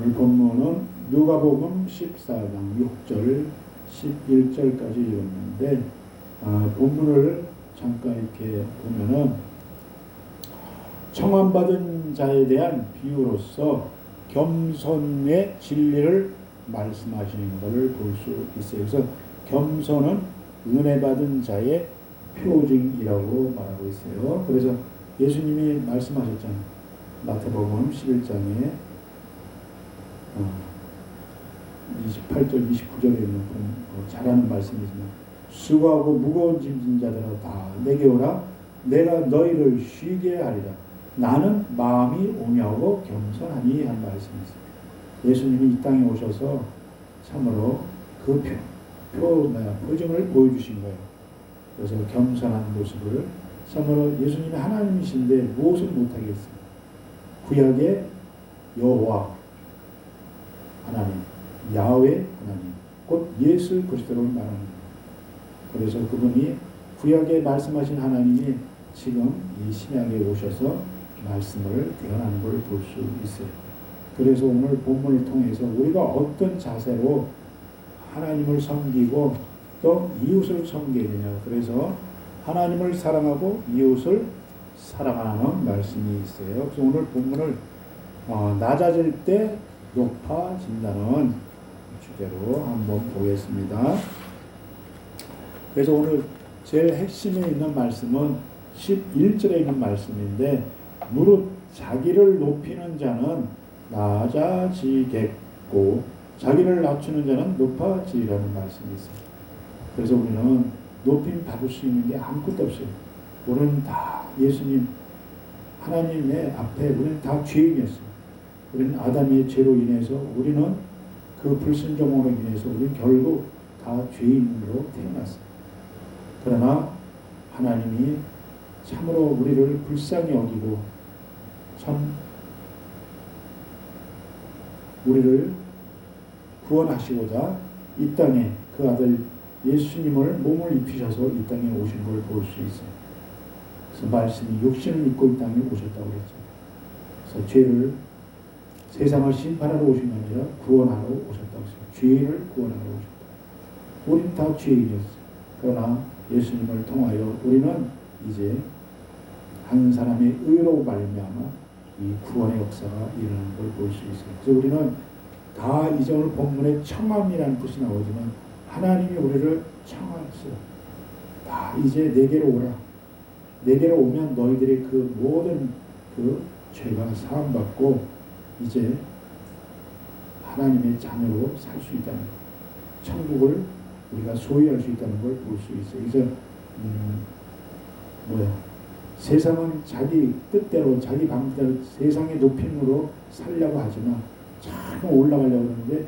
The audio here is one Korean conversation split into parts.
오늘 본문은 누가복음 14장 6절 11절까지 읽었는데 본문을 잠깐 이렇게 보면은 청함받은 자에 대한 비유로서 겸손의 진리를 말씀하시는 것을 볼 수 있어요. 그래서 겸손은 은혜 받은 자의 표징이라고 말하고 있어요. 그래서 예수님이 말씀하셨잖아요. 마태복음 11장에 28절 29절에 있는 잘하는 말씀이지만 수고하고 무거운 짐진 자들아 다 내게 오라 내가 너희를 쉬게 하리라 나는 마음이 온유하고 겸손하니 한 말씀이 있습니다. 예수님이 이 땅에 오셔서 참으로 그 표징을 보여주신 거예요. 그래서 겸손한 모습을 참으로 예수님이 하나님이신데 무엇을 못하겠어요. 구약의 여호와 하나님, 야훼 하나님, 곧 예수 그리스도를 말합니다. 그래서 그분이 구약에 말씀하신 하나님이 지금 이 신약에 오셔서 말씀을 대언하는 걸 볼 수 있어요. 그래서 오늘 본문을 통해서 우리가 어떤 자세로 하나님을 섬기고 또 이웃을 섬겨야 되냐. 그래서 하나님을 사랑하고 이웃을 사랑하는 말씀이 있어요. 그래서 오늘 본문을 낮아질 때 높아진다는 주제로 한번 보겠습니다. 그래서 오늘 제일 핵심에 있는 말씀은 11절에 있는 말씀인데 무릇 자기를 높이는 자는 낮아지겠고 자기를 낮추는 자는 높아지리라는 말씀이 있어요. 그래서 우리는 높임 받을 수 있는 게 아무것도 없어요. 우리는 다 예수님 하나님의 앞에 우리는 다 죄인이었어요. 우리는 아담의 죄로 인해서 우리는 그 불순종으로 인해서 우리는 결국 다 죄인으로 태어났어요. 그러나 하나님이 참으로 우리를 불쌍히 여기고 참 우리를 구원하시고자 이 땅에 그 아들 예수님을 몸을 입히셔서 이 땅에 오신 걸 볼 수 있어요. 그래서 말씀이 육신을 입고 이 땅에 오셨다고 그랬죠. 그래서 죄를 세상을 심판하러 오신 게 아니라 구원하러 오셨다고 했어요. 죄를 구원하러 오셨다. 우리는 다 죄인이었어요. 그러나 예수님을 통하여 우리는 이제 한 사람의 의로 말미암아 이 구원의 역사가 일어나는 걸 볼 수 있어요. 그래서 우리는 다 이제 오늘 본문에 청함이라는 뜻이 나오지만 하나님이 우리를 청하셨어요. 다 이제 내게로 오라. 내게로 오면 너희들의 그 모든 그 죄가 사함받고 이제 하나님의 자녀로 살 수 있다는 것. 천국을 우리가 소유할 수 있다는 걸 볼 수 있어요. 그래서 세상은 자기 뜻대로 자기 방법대로 세상의 높임으로 살려고 하지만 자꾸 올라가려고 하는데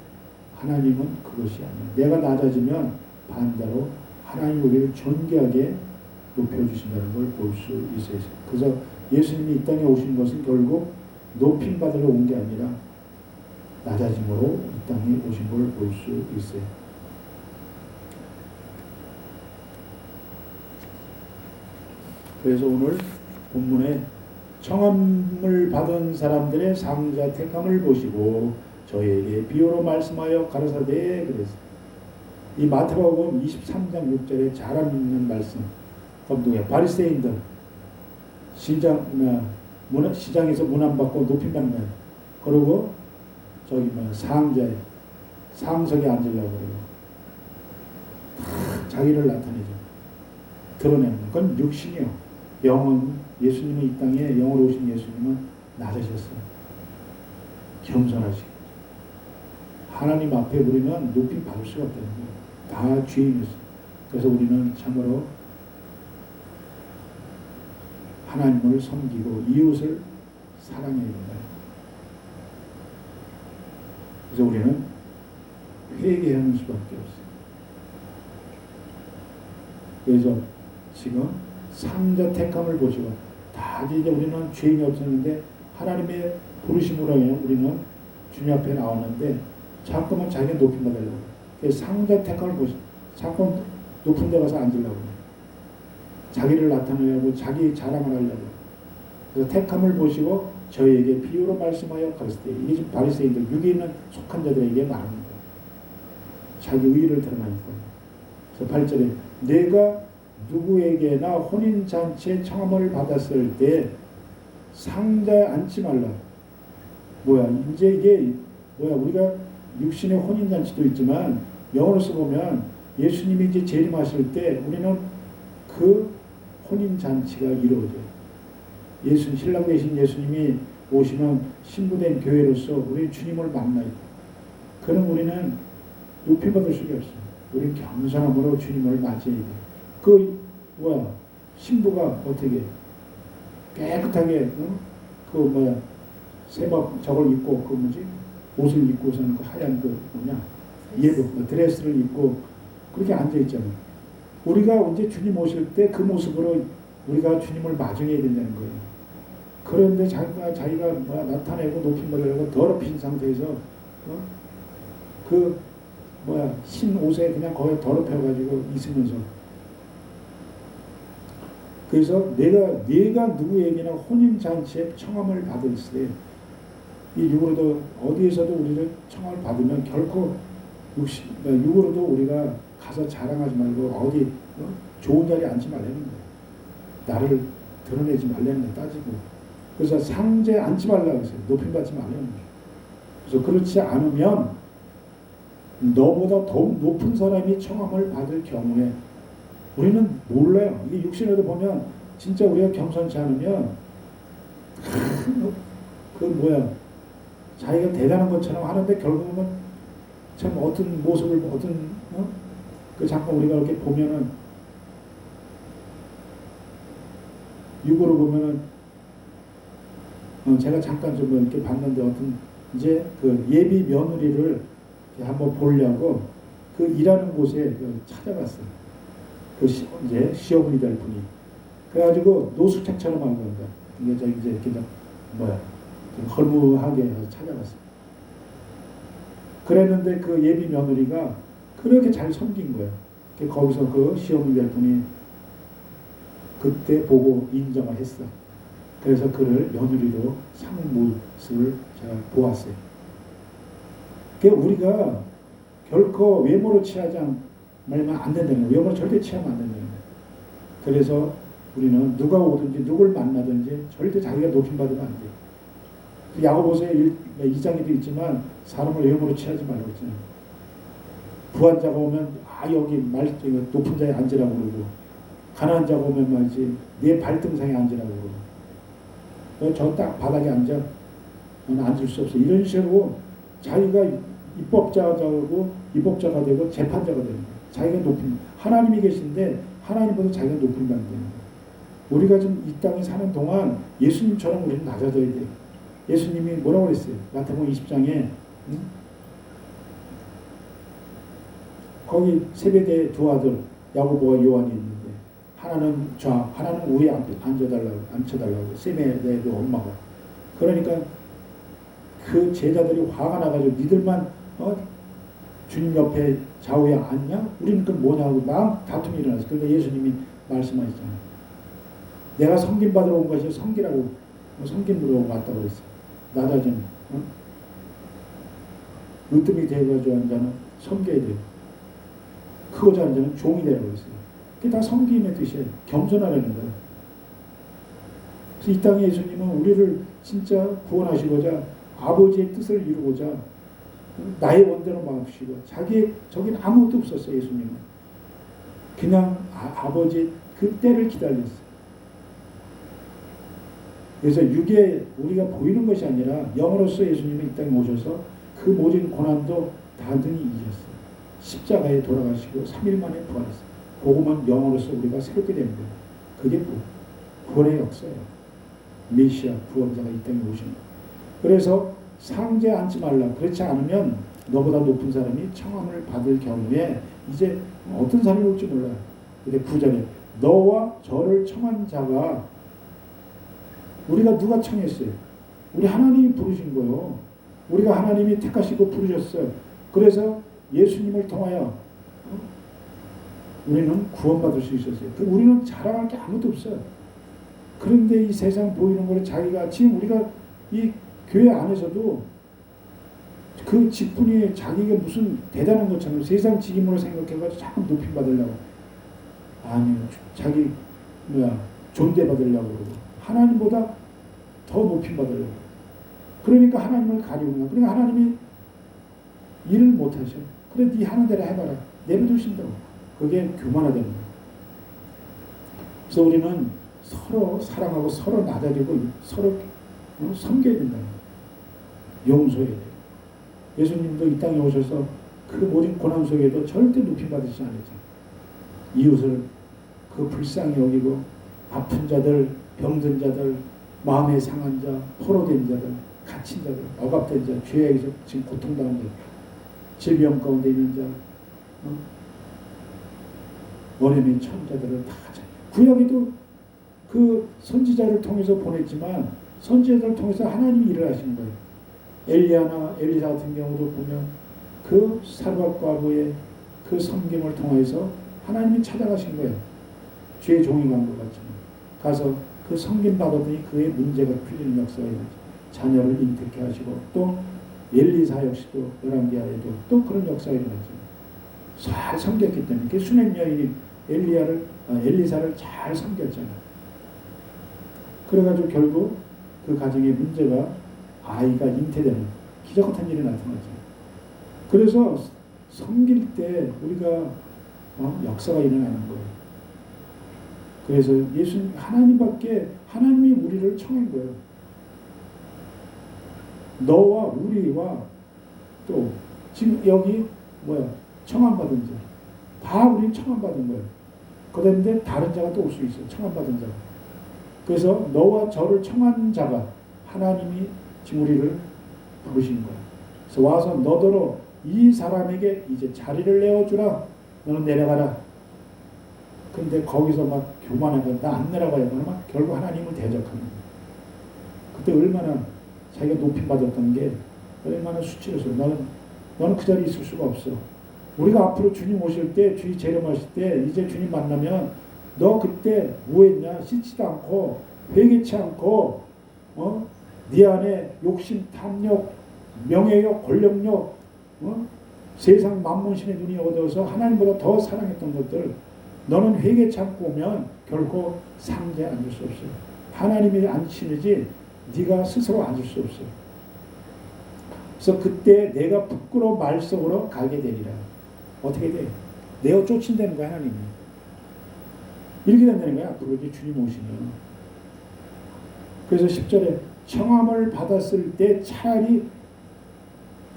하나님은 그것이 아니에요. 내가 낮아지면 반대로 하나님이 우리를 존귀하게 높여주신다는 걸 볼 수 있어요. 그래서 예수님이 이 땅에 오신 것은 결국 높임 받으러 온 게 아니라 낮아짐으로 이 땅에 오신 걸 볼 수 있어요. 그래서 오늘 본문에 청함을 받은 사람들의 상자 택함을 보시고 저에게 비유로 말씀하여 가라사대 그랬어요. 이 마태복음 23장 6절에 잘 읽는 말씀. 누구야? 바리새인들 시장에서 문 안 받고 높임 받는 거예요. 그리고 상자에 상석에 앉으려고 그래요. 자기를 나타내죠. 드러내는 건 육신이요. 영은 예수님은 이 땅에 영으로 오신 예수님은 낮으셨어요. 겸손하시고 하나님 앞에 우리는 높임 받을 수가 없다는 거예요. 다 죄인이었어요. 그래서 우리는 참으로 하나님을 섬기고 이웃을 사랑해야 된다. 그래서 우리는 회개하는 수밖에 없어요. 그래서 지금 상자 택함을 보시고 다 이제 우리는 죄인이 없었는데 하나님의 부르심으로 우리는 주님 앞에 나왔는데 잠깐만 자기가 높임 받으려고 그래서 상자 택함을 보시고 잠깐 높은 데 가서 앉으려고 자기를 나타내려고 자기 자랑을 하려고 그래서 택함을 보시고 저에게 비유로 말씀하여 가르치되 이게 지금 바리새인들 육에 있는 속한 자들에게 말하는 거예요. 자기 의의를 드러나니까. 그래서 8절에 내가 누구에게나 혼인잔치에 청함을 받았을 때 상자에 앉지 말라. 뭐야 이제 이게 뭐야 우리가 육신의 혼인잔치도 있지만 영어로서 보면 예수님이 이제 재림하실 때 우리는 그 혼인잔치가 이루어져요. 신랑 되신 예수님이 오시면 신부된 교회로서 우리 주님을 만나요. 그럼 우리는 높이 받을 수가 없어요. 우리는 겸손함으로 주님을 맞이해야 돼요. 그 뭐야 신부가 어떻게 깨끗하게 세막 저걸 입고 그 뭐지 옷을 입고서는 그 하얀 그 뭐냐 예복 드레스를 입고 그렇게 앉아 있잖아요. 우리가 이제 주님 오실 때 그 모습으로 우리가 주님을 맞이해야 된다는 거예요. 그런데 자기가 나타내고 높임을 하고 더럽힌 상태에서 흰 옷에 그냥 거기에 더럽혀가지고 있으면서 그래서 내가 누구에게나 혼인잔치에 청함을 받을세 이 육으로도 어디에서도 우리를 청함을 받으면 결코 육으로도 우리가 가서 자랑하지 말고 어디 좋은 자리에 앉지 말라는 거예요. 나를 드러내지 말라는 거예요. 따지고 그래서 상자에 앉지 말라고 했어요. 높임받지 말라는 거예요. 그래서 그렇지 않으면 너보다 더욱 높은 사람이 청함을 받을 경우에 우리는 몰라요. 이게 육신에도 보면 진짜 우리가 겸손치 않으면 자기가 대단한 것처럼 하는데 결국은 참 어떤 모습을 잠깐 우리가 이렇게 보면은 육으로 보면은 제가 잠깐 좀 이렇게 봤는데 이제 그 예비 며느리를 한번 보려고 그 일하는 곳에 찾아갔어요. 이제 시어머니 될 분이. 그래가지고 노숙자처럼 한 건가. 이제 이렇게 좀 헐무하게 찾아갔어요. 그랬는데 그 예비 며느리가 그렇게 잘 섬긴 거예요. 거기서 그 시어머니 될 분이 그때 보고 인정을 했어. 그래서 그를 며느리로 삼은 모습을 제가 보았어요. 우리가 결코 외모로 취하지 말면 안 된다는 거예요. 외모로 절대 취하면 안 된다는 거예요. 그래서 우리는 누가 오든지 누굴 만나든지 절대 자기가 높임받으면 안 돼요. 야고보서에 2장에도 있지만 사람을 외모로 취하지 말라고 했잖아요. 부한 자가 오면 여기 높은 자에 앉으라고 그러고 가난한 자가 오면 말이지 내 발등상에 앉으라고 그러고 너 저 딱 바닥에 앉아 너는 앉을 수 없어 이런 식으로 자기가 입법자가 되고 재판자가 되는 거예요. 자기가 높임 하나님이 계신데 하나님보다 자기가 높임 받는 거예요. 우리가 지금 이 땅에 사는 동안 예수님처럼 우리는 낮아져야 돼요. 예수님이 뭐라고 그랬어요? 마태복음 20장에 거기 세베대의 두 아들 야고보와 요한이 있는데 하나는 좌, 하나는 우에 앉혀달라고 세베대의 그 엄마가 그러니까 그 제자들이 화가 나가지고 니들만 주님 옆에 좌우에 앉냐? 우리는 그 뭐냐고 막 다툼이 일어났어요. 그러니까 예수님이 말씀하셨잖아요. 내가 섬김받으러 온 것이 섬기라고 섬김으로 왔다고 그랬어요. 낮아지는 으뜸이 되어가지고 한 자는 섬겨야 돼요. 크고자 하는 자는 종이 되라고 했어요. 그게 다 섬김의 뜻이에요. 겸손하라는 거예요. 그래서 이 땅에 예수님은 우리를 진짜 구원하시고자 아버지의 뜻을 이루고자 나의 원대로 마음시고 저긴 아무것도 없었어요. 예수님은 그냥 아버지의 그 때를 기다렸어요. 그래서 육에 우리가 보이는 것이 아니라 영으로서 예수님이 이 땅에 오셔서 그 모든 고난도 다등히 이겼어요. 십자가에 돌아가시고 3일 만에 부활했어요. 그것만 영으로서 우리가 새롭게 되는 거예요. 그게 구원의 역사예요. 메시아 구원자가 이 땅에 오신 거예요. 그래서 상자에 앉지 말라. 그렇지 않으면 너보다 높은 사람이 청함을 받을 경우에 이제 어떤 사람이 올지 몰라요. 근데 9절에 너와 저를 청한 자가 우리가 누가 청했어요? 우리 하나님이 부르신 거예요. 우리가 하나님이 택하시고 부르셨어요. 그래서 예수님을 통하여 우리는 구원받을 수 있었어요. 우리는 자랑할 게 아무것도 없어요. 그런데 이 세상 보이는 거를 자기가 지금 우리가 이 교회 안에서도 그 직분이 자기가 무슨 대단한 것처럼 세상 직임으로 생각해가지고 자꾸 높임 받으려고, 아니요, 자기 존대 받으려고 그러고 하나님보다 더 높임 받으려고. 그러니까 하나님을 가리우나. 그러니까 하나님이 일을 못하셔. 그래 네 하는 대로 해봐라. 내버려두신다고. 그게 교만하다는 거예요. 그래서 우리는 서로 사랑하고 서로 낮아지고 서로 섬겨야 된다는 거예요. 용서해야 돼요. 예수님도 이 땅에 오셔서 그 모든 고난 속에도 절대 높임 받으시지 않았죠. 이웃을 그 불쌍히 여기고 아픈 자들, 병든 자들, 마음에 상한 자, 포로된 자들, 갇힌 자들, 억압된 자, 죄에서 지금 고통당한 자, 질병 가운데 있는 자, 어려운 천자들을 다 구약에도 그 선지자를 통해서 보냈지만 선지자들을 통해서 하나님이 일을 하시는 거예요. 엘리야나 엘리사 같은 경우도 보면 그 사르밧 과부의 그 섬김을 통해서 하나님이 찾아가신 거예요. 죄의 종이 간 것 같지만 가서 그 섬김 받았더니 그의 문제가 풀리는 역사가 있죠. 자녀를 잉태케 하시고 또 엘리사 역시도 열왕기하에도 또 그런 역사가 일어났죠. 잘 섬겼기 때문에 그 수냄 여인이 엘리사를 잘 섬겼잖아요. 그래가지고 결국 그 가정의 문제가 아이가 잉태되는 기적 같은 일이 나타나죠. 그래서 섬길 때 우리가 역사가 일어나는 거예요. 그래서 하나님이 우리를 청한 거예요. 너와 우리와 또 지금 여기 청함받은 자, 다 우리는 청함받은 거예요. 그런데 다른 자가 또 올 수 있어요. 청함받은 자가. 그래서 너와 저를 청한 자가 하나님이 지금 우리를 부르신 거예요. 그래서 와서 너더러 이 사람에게 이제 자리를 내어주라. 너는 내려가라. 근데 거기서 막 교만하고 나 안 내려가요. 막 결국 하나님을 대적하는 거예요. 그때 얼마나 자기가 높임 받았던 게 얼마나 수치로서 너는 그 자리에 있을 수가 없어. 우리가 앞으로 주님 오실 때, 주님 재림하실 때 이제 주님 만나면 너 그때 뭐 했냐? 씻지도 않고 회개치 않고 네 안에 욕심, 탐욕, 명예욕, 권력욕, 세상 만문신의 눈이 얻어서 하나님보다 더 사랑했던 것들 너는 회개치 않고 오면 결코 상자에 앉을 수 없어요. 하나님이 앉히지 네가 스스로 앉을 수 없어요. 그래서 그때 내가 부끄러운 말 속으로 가게 되리라. 어떻게 돼? 내어 쫓긴다는 거야 하나님이. 이렇게 된다는 거야 앞으로 이제 주님 오시면. 그래서 10절에 청함을 받았을 때 차라리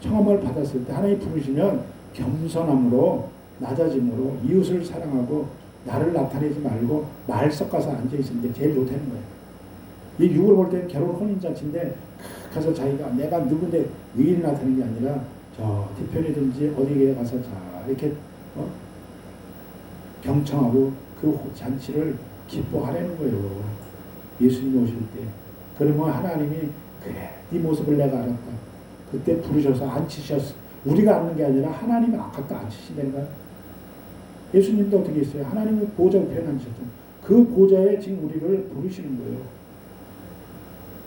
청함을 받았을 때 하나님 부르시면 겸손함으로 낮아짐으로 이웃을 사랑하고 나를 나타내지 말고 말 섞어서 앉아있는 게 제일 좋다는 거예요. 이 육을 볼 때 결혼 혼인잔치인데 가서 자기가 내가 누군데 의인이 나타나는 게 아니라 저 뒤편이든지 어디에 가서 자 이렇게 경청하고 그 잔치를 기뻐하라는 거예요. 예수님 오실 때. 그러면 하나님이 그래 네 모습을 내가 알았다. 그때 부르셔서 앉히셨어. 우리가 앉는 게 아니라 하나님이 아깝다 앉히신다는 거야. 예수님도 어떻게 했어요? 하나님의 보좌 옆에 앉으셨죠. 그 보좌에 지금 우리를 부르시는 거예요.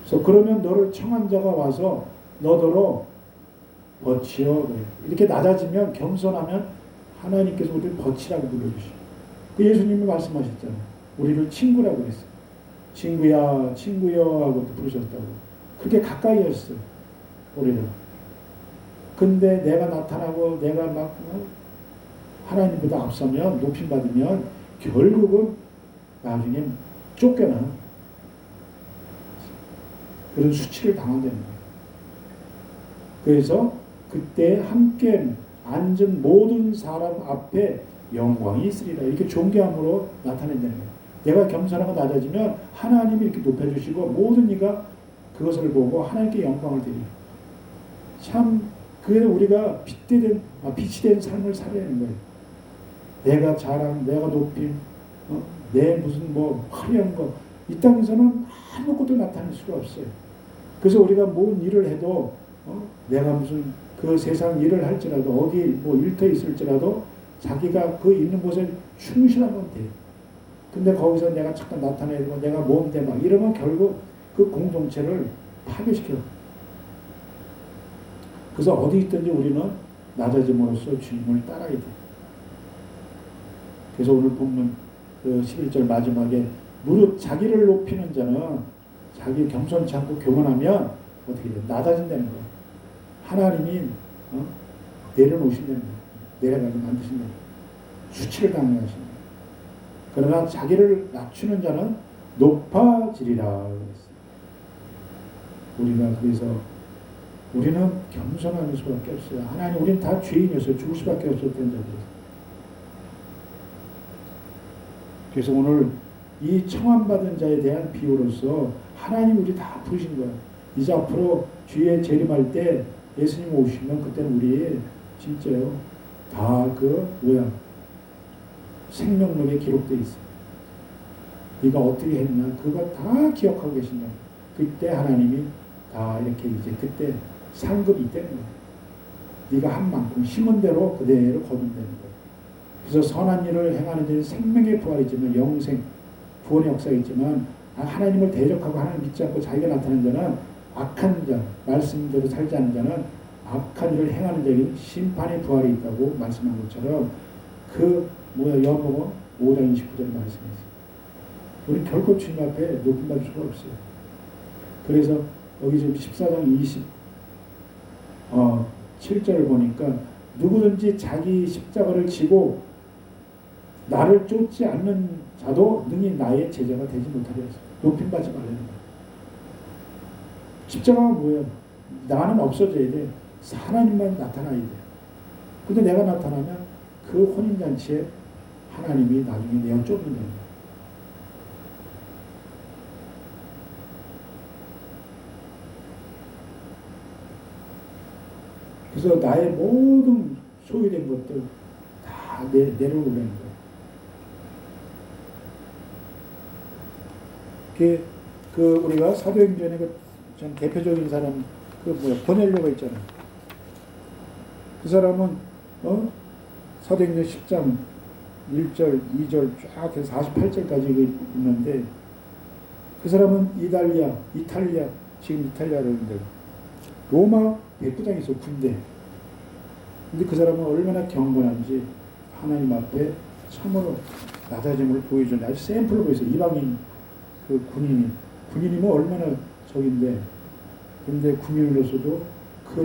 그래서 그러면 너를 청한 자가 와서 너더러 버치어 이렇게 낮아지면 겸손하면 하나님께서 우리를 버치라고 불러주시고 예수님이 말씀하셨잖아요. 우리를 친구라고 그랬어요. 친구야 친구여 하고 부르셨다고. 그렇게 가까이 하셨어요. 우리를. 근데 내가 나타나고 내가 막 하나님보다 앞서면 높임 받으면 결국은 나중에 쫓겨나 그런 수치를 당한다는 거예요. 그래서 그때 함께 앉은 모든 사람 앞에 영광이 있으리라. 이렇게 존귀함으로 나타낸다는 거예요. 내가 겸손하고 낮아지면 하나님이 이렇게 높여주시고 모든 이가 그것을 보고 하나님께 영광을 드리고 참 그래서 우리가 빛이 된 삶을 살아야 하는 거예요. 내가 자랑, 내가 높임, 내 무슨 화려한 거 이 땅에서는 아무것도 나타낼 수가 없어요. 그래서 우리가 뭔 일을 해도 내가 무슨 그 세상 일을 할지라도 어디 일터에 있을지라도 자기가 그 있는 곳에 충실하면 돼. 근데 거기서 내가 잠깐 나타내고 내가 뭔데 막 이러면 결국 그 공동체를 파괴시켜. 그래서 어디 있든지 우리는 낮아짐으로써 주님을 따라야 돼. 그래서 오늘 본문 그 11절 마지막에 무릇 자기를 높이는 자는 자기 겸손치 않고 교만하면 어떻게 돼? 낮아진다는 거야. 하나님이 내려놓으신다는 거야. 내려가게 만드신다는 거야. 수치를 당하게 하신다. 그러나 자기를 낮추는 자는 높아지리라 그랬어요. 우리가 그래서 우리는 겸손할 수밖에 없어요. 하나님 우리는 다 죄인이었어요. 죽을 수밖에 없었던 자들이었어요. 그래서 오늘 이 청함받은 자에 대한 비유로서 하나님 우리 다 부르신 거예요. 이제 앞으로 주에 재림할 때 예수님 오시면 그때는 우리 진짜요 다 생명록에 기록되어 있어요. 네가 어떻게 했나 그거 다 기억하고 계신다. 그때 하나님이 다 이렇게 이제 그때 상급이 있다는 거예요. 네가 한 만큼 심은 대로 그대로 거둔다는 거예요. 그래서 선한 일을 행하는 자는 생명의 부활이지만 영생 구원의 역사가 있지만 하나님을 대적하고 하나님 믿지 않고 자기가 나타난 자는 악한 자 말씀대로 살지 않는 자는 악한 일을 행하는 자에게 심판의 부활이 있다고 말씀한 것처럼 요한복음 5장 29절에 말씀했어요. 우리 결코 주님 앞에 높임받을 수가 없어요. 그래서 여기 지금 14장 27절을 보니까 누구든지 자기 십자가를 지고 나를 쫓지 않는 자도 능히 나의 제자가 되지 못하려 했어요. 높임받지 말라는 거예요. 십자가가 뭐예요? 나는 없어져야 돼. 하나님만 나타나야 돼. 근데 내가 나타나면 그 혼인잔치에 하나님이 나중에 내어 쫓는 거예요. 그래서 나의 모든 소유된 것들 다 내려오려는 거예요. 우리가 사도행전에 참 대표적인 사람 고넬료가 있잖아요. 그 사람은 사도행전 10장 1절, 2절 쫙 해서 48절까지 있는데 그 사람은 이탈리아 지금 이탈리아로 있는데 로마 백부장에서 군대. 근데 그 사람은 얼마나 경건한지 하나님 앞에 참으로 낮아짐을 보여주는 아주 샘플로 보였어요. 이방인 군인이면 얼마나 적인데 근데 군인으로서도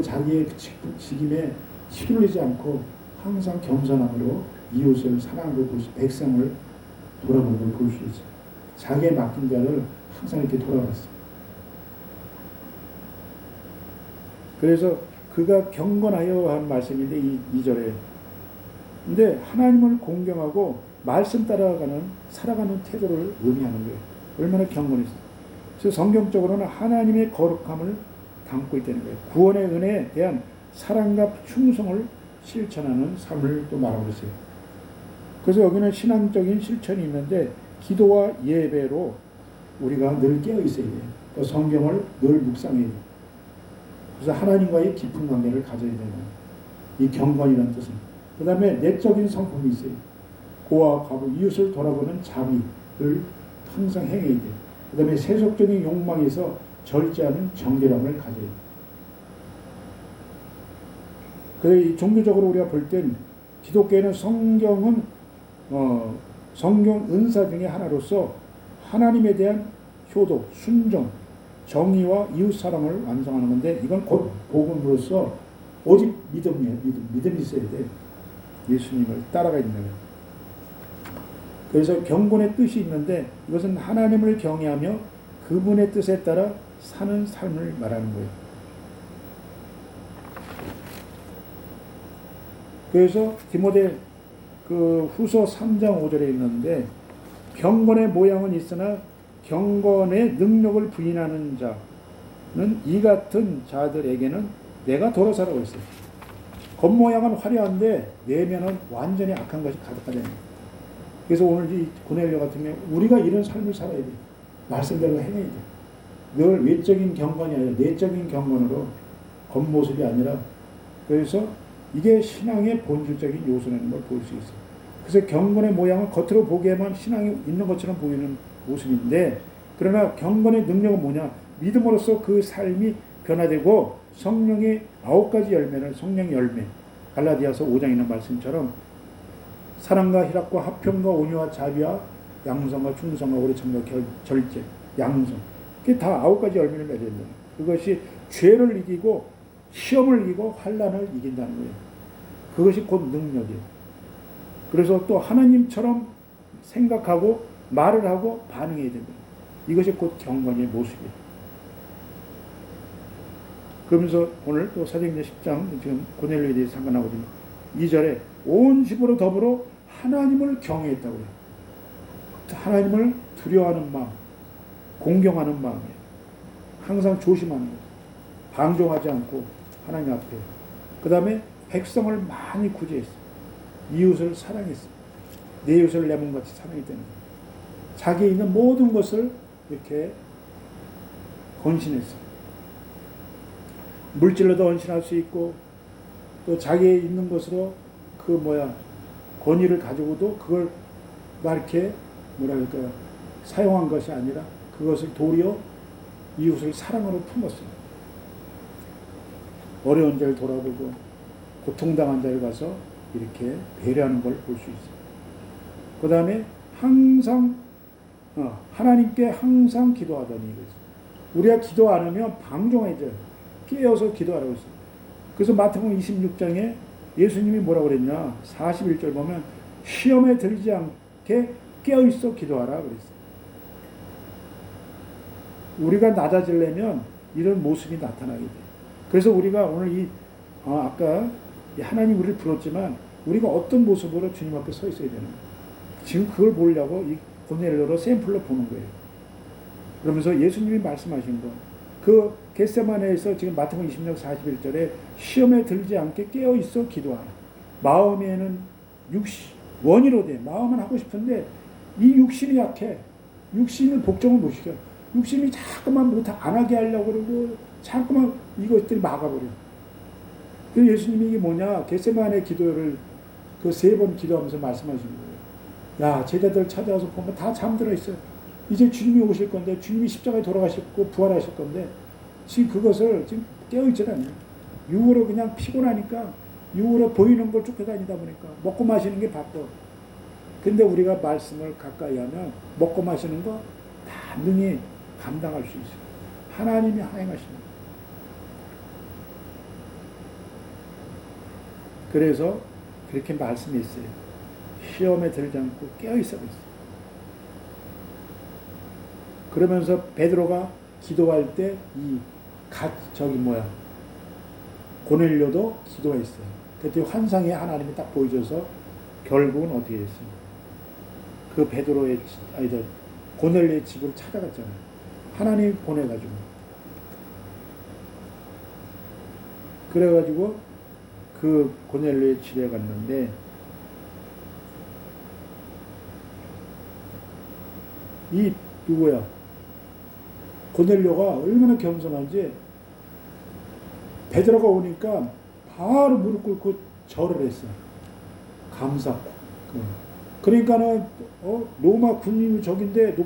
자기의 직임에 휘둘리지 않고 항상 겸손함으로 이웃을 사랑하는 걸 볼 수, 백성을 돌아보는 걸 볼 수 있어요. 자기의 맡긴 자를 항상 이렇게 돌아봤어요. 그래서 그가 경건하여 한 말씀인데 2절에 근데 하나님을 공경하고 말씀 따라가는 살아가는 태도를 의미하는 거예요. 얼마나 경건했어요. 그래서 성경적으로는 하나님의 거룩함을 담고 있다는 거예요. 구원의 은혜에 대한 사랑과 충성을 실천하는 삶을 또 말하고 있어요. 그래서 여기는 신앙적인 실천이 있는데 기도와 예배로 우리가 늘 깨어 있어야 돼요. 또 성경을 늘 묵상해야 돼요. 그래서 하나님과의 깊은 관계를 가져야 되는 이 경건이라는 뜻은. 그 다음에 내적인 성품이 있어요. 고아, 과부, 이웃을 돌아보는 자비를 항상 행해야 돼요. 그 다음에 세속적인 욕망에서 절제하는 정결함을 가져야 돼요. 그래서 종교적으로 우리가 볼 땐 기독교에는 성경 은사 중에 하나로서 하나님에 대한 효도, 순종, 정의와 이웃 사랑을 완성하는 건데 이건 곧 복음으로서 오직 믿음이에요. 믿음이 있어야 돼. 예수님을 따라가야 된다. 그래서 경건의 뜻이 있는데 이것은 하나님을 경외하며 그분의 뜻에 따라 사는 삶을 말하는 거예요. 그래서 디모데 후서 3장 5절에 있는데 경건의 모양은 있으나 경건의 능력을 부인하는 자는 이 같은 자들에게는 내가 도로사라고 했어요. 겉모양은 화려한데 내면은 완전히 악한 것이 가득하다는 거예요. 그래서 오늘 이 고넬료 같은 경우 우리가 이런 삶을 살아야 돼요. 말씀대로 행해야 돼요. 늘 외적인 경건이 아니라 내적인 경건으로 겉모습이 아니라 그래서 이게 신앙의 본질적인 요소라는 걸 볼 수 있어요. 그래서 경건의 모양은 겉으로 보기에만 신앙이 있는 것처럼 보이는 모습인데 그러나 경건의 능력은 뭐냐? 믿음으로써 그 삶이 변화되고 성령의 9가지 열매는 성령 열매, 갈라디아서 5장에 있는 말씀처럼 사랑과 희락과 화평과 온유와 자비와 양성과 충성과 오래 참과 절제, 양성, 그게 다 9가지 열매를 맺어야 된다. 그것이 죄를 이기고 시험을 이기고 환난을 이긴다는 거예요. 그것이 곧 능력이에요. 그래서 또 하나님처럼 생각하고 말을 하고 반응해야 된다. 이것이 곧 경건의 모습이에요. 그러면서 오늘 또 사도행전 10장 지금 고넬료에 대해서 잠깐 나오지만 2절에 온 집으로 더불어 하나님을 경외했다고 해요. 하나님을 두려워하는 마음, 공경하는 마음이에요. 항상 조심하는 거예요. 방종하지 않고 하나님 앞에. 그 다음에 백성을 많이 구제했어요. 이웃을 사랑했어요. 내 이웃을 내 몸같이 사랑했다는 거예요. 자기에 있는 모든 것을 이렇게 헌신했어요. 물질로도 헌신할 수 있고 또 자기에 있는 것으로 권위를 가지고도 그걸 막 이렇게 사용한 것이 아니라 그것을 도리어 이웃을 사랑으로 품었어요. 어려운 자를 돌아보고 고통당한 자를 가서 이렇게 배려하는 걸 볼 수 있어요. 그 다음에 항상 하나님께 항상 기도하더니 우리가 기도 안 하면 방종해져요. 깨어서 기도하라고 했어요. 그래서 마태복음 26장에 예수님이 뭐라고 그랬냐 41절 보면 시험에 들지 않게 깨어있어 기도하라 그랬어요. 우리가 낮아지려면 이런 모습이 나타나게 돼요. 그래서 우리가 오늘 아까 하나님 우리를 불렀지만 우리가 어떤 모습으로 주님 앞에 서 있어야 되는 거예요. 지금 그걸 보려고 이 고넬료로 샘플로 보는 거예요. 그러면서 예수님이 말씀하신 거, 그 겟세마네에서 지금 마태복음 20장 41절에 시험에 들지 않게 깨어 있어 기도하라. 마음에는 원이로 돼. 마음은 하고 싶은데 이 육신이 약해. 육신을 복종을 못 시켜. 육신이 자꾸만 안 하게 하려고 그러고 자꾸만 이것들이 막아버려. 그 예수님이 이게 뭐냐? 겟세마네 기도를 그 3번 기도하면서 말씀하시는 거예요. 야, 제자들 찾아와서 보면 다 잠들어 있어요. 이제 주님이 오실 건데, 주님이 십자가에 돌아가셨고 부활하실 건데, 지금 그것을 지금 깨어있지 않아요. 육으로 그냥 피곤하니까, 육으로 보이는 걸 쫓겨다니다 보니까, 먹고 마시는 게 바빠. 근데 우리가 말씀을 가까이 하면, 먹고 마시는 거 다 능히 감당할 수 있어요. 하나님이 하행하시는 거예요. 그래서 그렇게 말씀했어요. 시험에 들지 않고 깨어있어 있어요. 그러면서 베드로가 기도할 때 고넬료도 기도했어요. 그때 환상에 하나님이 딱 보여줘서 결국은 어떻게 했어요? 그 고넬료의 집을 찾아갔잖아요. 하나님이 보내가지고. 그래가지고 그 고넬료의 집에 갔는데 누구야? 고넬료가 얼마나 겸손한지 베드로가 오니까 바로 무릎 꿇고 절을 했어요. 감사하고. 그러니까는 로마 군인이 적인데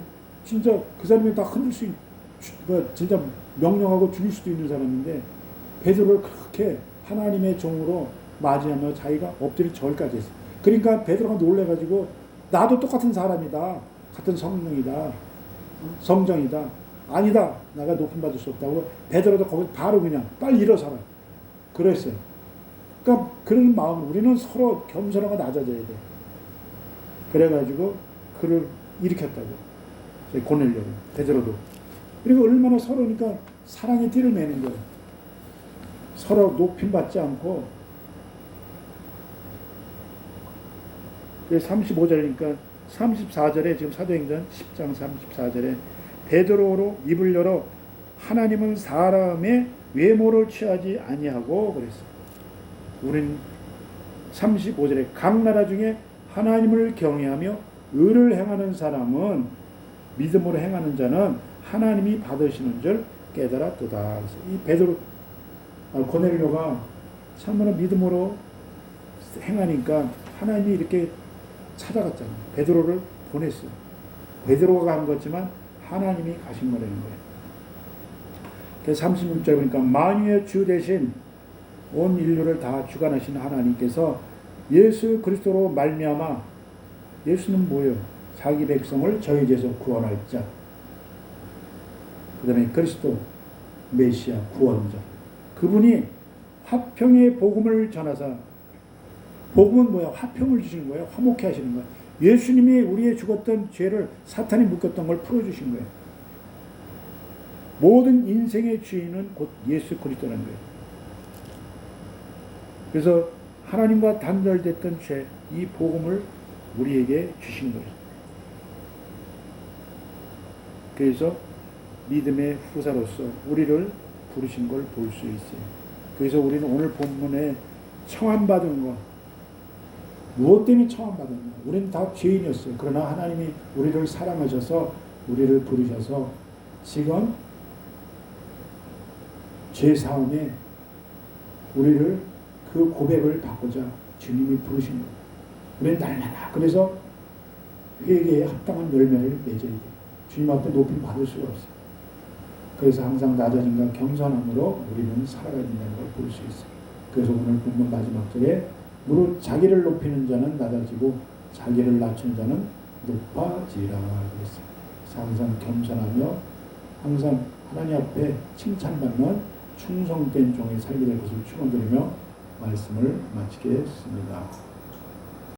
진짜 그 사람이 다 흔들 수 진짜 명령하고 죽일 수도 있는 사람인데 베드로를 그렇게 하나님의 종으로 맞이하며 자기가 엎드려 절까지 했어요. 그러니까 베드로가 놀래가지고 나도 똑같은 사람이다. 같은 성령이다. 성정이다. 아니다. 내가 높임 받을 수 없다고 베드로도 거기 바로 그냥 빨리 일어서라. 그랬어요. 그러니까 그런 마음 우리는 서로 겸손하고 낮아져야 돼. 그래가지고 그를 일으켰다고. 고넬료를 베드로도. 그리고 얼마나 서로니까 사랑의 띠를 매는 거예요. 서로 높임 받지 않고. 그래서 35절이니까 34절에 지금 사도행전 10장 34절에 베드로로 입을 열어 하나님은 사람의 외모를 취하지 아니하고 그랬어요. 우린 35절에 각 나라 중에 하나님을 경외하며 의를 행하는 사람은 믿음으로 행하는 자는 하나님이 받으시는 줄 깨달았도다. 이 고넬료가 참으로 믿음으로 행하니까 하나님이 이렇게 찾아갔잖아요. 베드로를 보냈어요. 베드로가 간 거지만 하나님이 가신 거라는 거예요. 그래서 36절 보니까 만유의 주 대신 온 인류를 다 주관하신 하나님께서 예수 그리스도로 말미암아, 예수는 뭐예요? 자기 백성을 저희 죄에서 구원할 자. 그 다음에 그리스도 메시아 구원자. 그분이 화평의 복음을 전하사, 복음은 뭐야? 화평을 주시는 거예요. 화목해 하시는 거예요. 예수님이 우리의 죽었던 죄를 사탄이 묶었던 걸 풀어주신 거예요. 모든 인생의 주인은 곧 예수 그리스도라는 거예요. 그래서 하나님과 단절됐던 죄, 이 복음을 우리에게 주신 거예요. 그래서 믿음의 후사로서 우리를 부르신 걸 볼 수 있어요. 그래서 우리는 오늘 본문에 청함받은 것, 무엇 때문에 청함받았냐? 우리는 다 죄인이었어요. 그러나 하나님이 우리를 사랑하셔서 우리를 부르셔서 지금 죄사함에 우리를 그 고백을 받고자 주님이 부르신 거예요. 우리는 날마다 그래서 회개에 합당한 열매를 맺어야 돼요. 주님 앞에 높임 받을 수가 없어요. 그래서 항상 낮아짐과 겸손함으로 우리는 살아가야 된다는 걸 볼 수 있어요. 그래서 오늘 본문 마지막 절에 무릇 자기를 높이는 자는 낮아지고 자기를 낮춘 자는 높아지라 그랬어요. 그래서 항상 겸손하며 항상 하나님 앞에 칭찬받는 충성된 종이 살게 될 것을 축원드리며 말씀을 마치겠습니다.